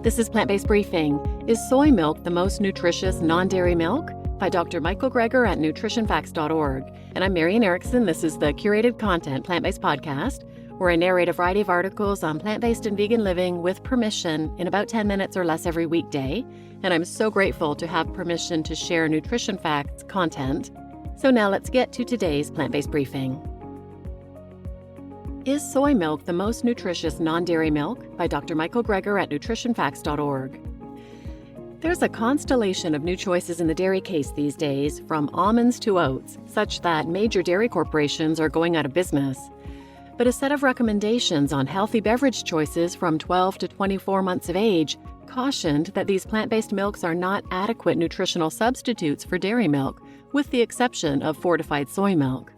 This is Plant-Based Briefing. Is soy milk the most nutritious non-dairy milk? By Dr. Michael Greger at nutritionfacts.org. And I'm Marian Erickson. This is the curated content plant-based podcast where I narrate a variety of articles on plant-based and vegan living with permission in about 10 minutes or less every weekday. And I'm so grateful to have permission to share nutrition facts content. So now let's get to today's plant-based briefing. Is soy milk the most nutritious non-dairy milk? By Dr. Michael Greger at nutritionfacts.org. There's a constellation of new choices in the dairy case these days, from almonds to oats, such that major dairy corporations are going out of business. But a set of recommendations on healthy beverage choices from 12 to 24 months of age cautioned that these plant-based milks are not adequate nutritional substitutes for dairy milk, with the exception of fortified soy milk.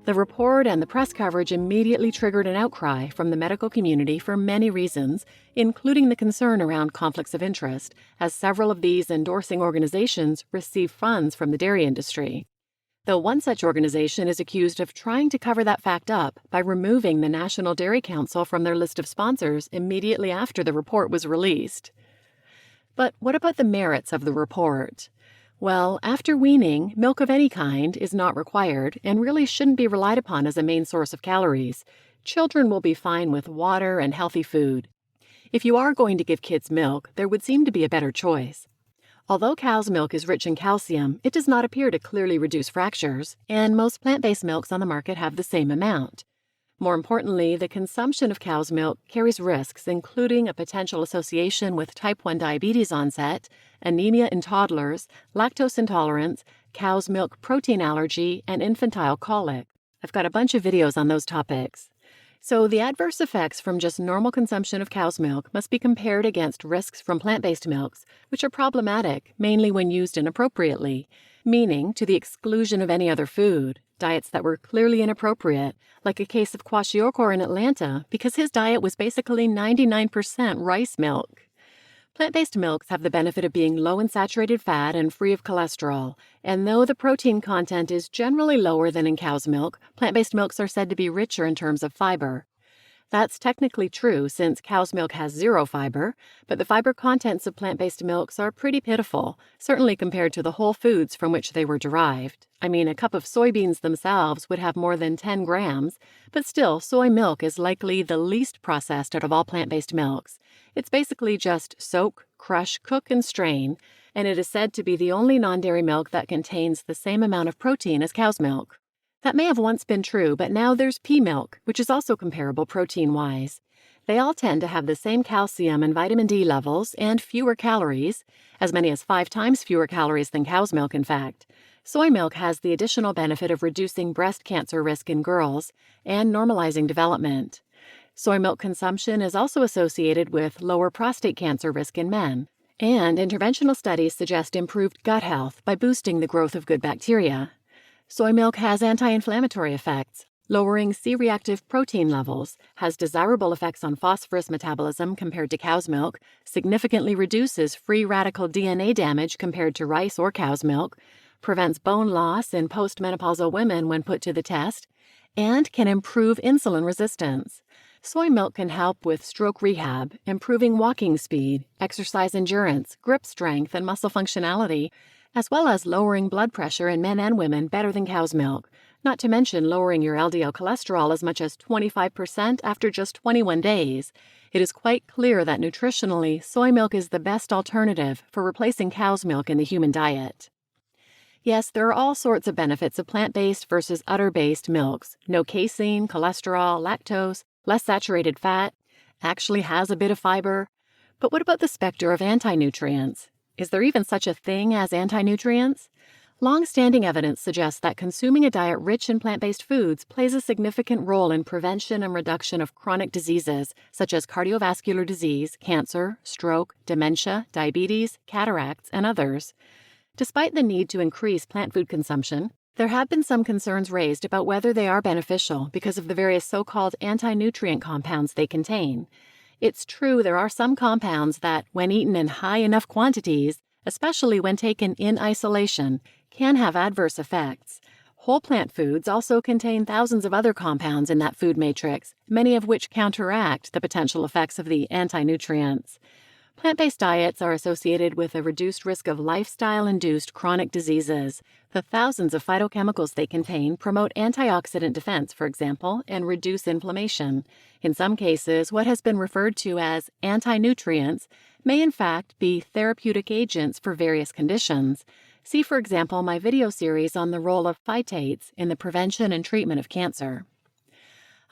The report and the press coverage immediately triggered an outcry from the medical community for many reasons, including the concern around conflicts of interest, as several of these endorsing organizations receive funds from the dairy industry. Though one such organization is accused of trying to cover that fact up by removing the National Dairy Council from their list of sponsors immediately after the report was released. But what about the merits of the report? Well, after weaning, milk of any kind is not required and really shouldn't be relied upon as a main source of calories. Children will be fine with water and healthy food. If you are going to give kids milk, there would seem to be a better choice. Although cow's milk is rich in calcium, it does not appear to clearly reduce fractures, and most plant-based milks on the market have the same amount. More importantly, the consumption of cow's milk carries risks, including a potential association with type 1 diabetes onset, anemia in toddlers, lactose intolerance, cow's milk protein allergy, and infantile colic. I've got a bunch of videos on those topics. So the adverse effects from just normal consumption of cow's milk must be compared against risks from plant-based milks, which are problematic mainly when used inappropriately, meaning to the exclusion of any other food. Diets that were clearly inappropriate, like a case of Kwashiorkor in Atlanta, because his diet was basically 99% rice milk. Plant-based milks have the benefit of being low in saturated fat and free of cholesterol, and though the protein content is generally lower than in cow's milk, plant-based milks are said to be richer in terms of fiber. That's technically true since cow's milk has zero fiber, but the fiber contents of plant-based milks are pretty pitiful, certainly compared to the whole foods from which they were derived. I mean, a cup of soybeans themselves would have more than 10 grams, but still, soy milk is likely the least processed out of all plant-based milks. It's basically just soak, crush, cook, and strain, and it is said to be the only non-dairy milk that contains the same amount of protein as cow's milk. That may have once been true, but now there's pea milk, which is also comparable protein-wise. They all tend to have the same calcium and vitamin D levels and fewer calories, as many as 5 times fewer calories than cow's milk, in fact. Soy milk has the additional benefit of reducing breast cancer risk in girls and normalizing development. Soy milk consumption is also associated with lower prostate cancer risk in men. And interventional studies suggest improved gut health by boosting the growth of good bacteria. Soy milk has anti-inflammatory effects, lowering C-reactive protein levels, has desirable effects on phosphorus metabolism compared to cow's milk, significantly reduces free radical DNA damage compared to rice or cow's milk, prevents bone loss in postmenopausal women when put to the test, and can improve insulin resistance. Soy milk can help with stroke rehab, improving walking speed, exercise endurance, grip strength, and muscle functionality, as well as lowering blood pressure in men and women better than cow's milk, not to mention lowering your LDL cholesterol as much as 25% after just 21 days. It is quite clear that nutritionally, soy milk is the best alternative for replacing cow's milk in the human diet. Yes, there are all sorts of benefits of plant-based versus udder-based milks. No casein, cholesterol, lactose, less saturated fat, actually has a bit of fiber. But what about the specter of anti-nutrients? Is there even such a thing as anti-nutrients? Long-standing evidence suggests that consuming a diet rich in plant-based foods plays a significant role in prevention and reduction of chronic diseases such as cardiovascular disease, cancer, stroke, dementia, diabetes, cataracts, and others. Despite the need to increase plant food consumption, there have been some concerns raised about whether they are beneficial because of the various so-called anti-nutrient compounds they contain. It's true there are some compounds that, when eaten in high enough quantities, especially when taken in isolation, can have adverse effects. Whole plant foods also contain thousands of other compounds in that food matrix, many of which counteract the potential effects of the anti-nutrients. Plant-based diets are associated with a reduced risk of lifestyle-induced chronic diseases. The thousands of phytochemicals they contain promote antioxidant defense, for example, and reduce inflammation. In some cases, what has been referred to as anti-nutrients may in fact be therapeutic agents for various conditions. See, for example, my video series on the role of phytates in the prevention and treatment of cancer.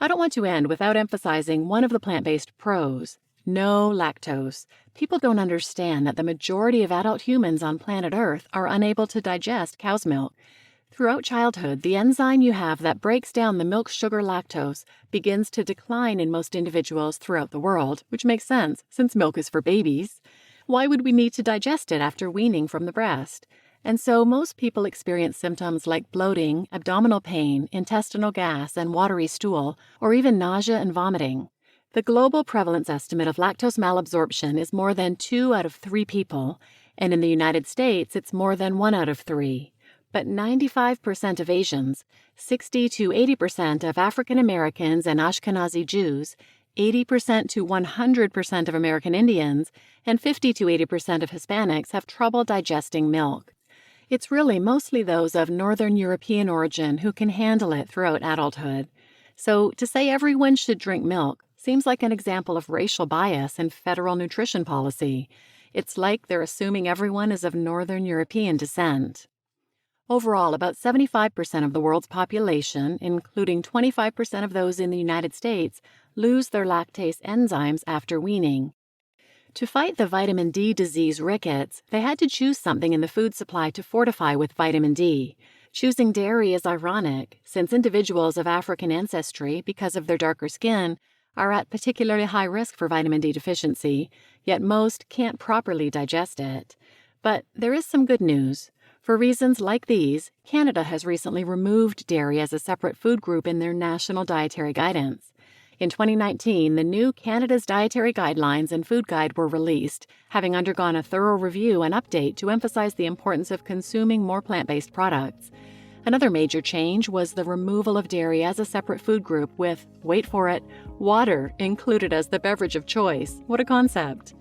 I don't want to end without emphasizing one of the plant-based pros: no lactose. People don't understand that the majority of adult humans on planet Earth are unable to digest cow's milk. Throughout childhood, the enzyme you have that breaks down the milk sugar lactose begins to decline in most individuals throughout the world, which makes sense since milk is for babies. Why would we need to digest it after weaning from the breast? And so most people experience symptoms like bloating, abdominal pain, intestinal gas, and watery stool, or even nausea and vomiting. The global prevalence estimate of lactose malabsorption is more than 2 out of 3 people, and in the United States, it's more than 1 out of 3. But 95% of Asians, 60 to 80% of African Americans and Ashkenazi Jews, 80% to 100% of American Indians, and 50 to 80% of Hispanics have trouble digesting milk. It's really mostly those of Northern European origin who can handle it throughout adulthood. So to say everyone should drink milk seems like an example of racial bias in federal nutrition policy. It's like they're assuming everyone is of Northern European descent. Overall, about 75% of the world's population, including 25% of those in the United States, lose their lactase enzymes after weaning. To fight the vitamin D disease rickets, they had to choose something in the food supply to fortify with vitamin D. Choosing dairy is ironic, since individuals of African ancestry, because of their darker skin, are at particularly high risk for vitamin D deficiency, yet most can't properly digest it. But there is some good news. For reasons like these, Canada has recently removed dairy as a separate food group in their national dietary guidance. In 2019, the new Canada's Dietary Guidelines and Food Guide were released, having undergone a thorough review and update to emphasize the importance of consuming more plant-based products. Another major change was the removal of dairy as a separate food group with, wait for it, water included as the beverage of choice. What a concept!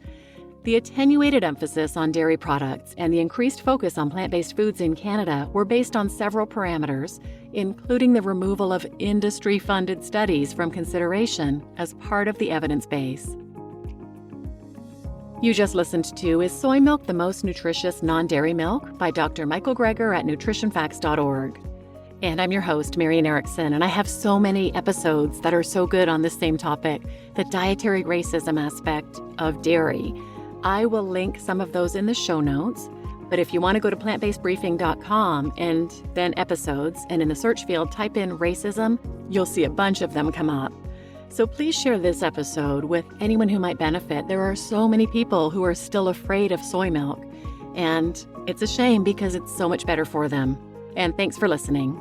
The attenuated emphasis on dairy products and the increased focus on plant-based foods in Canada were based on several parameters, including the removal of industry-funded studies from consideration as part of the evidence base. You just listened to Is Soy Milk the Most Nutritious Non-Dairy Milk? By Dr. Michael Greger at nutritionfacts.org. And I'm your host, Marian Erickson, and I have so many episodes that are so good on this same topic, the dietary racism aspect of dairy. I will link some of those in the show notes, but if you want to go to plantbasedbriefing.com and then episodes, and in the search field type in racism, you'll see a bunch of them come up. So please share this episode with anyone who might benefit. There are so many people who are still afraid of soy milk, and it's a shame because it's so much better for them. And thanks for listening.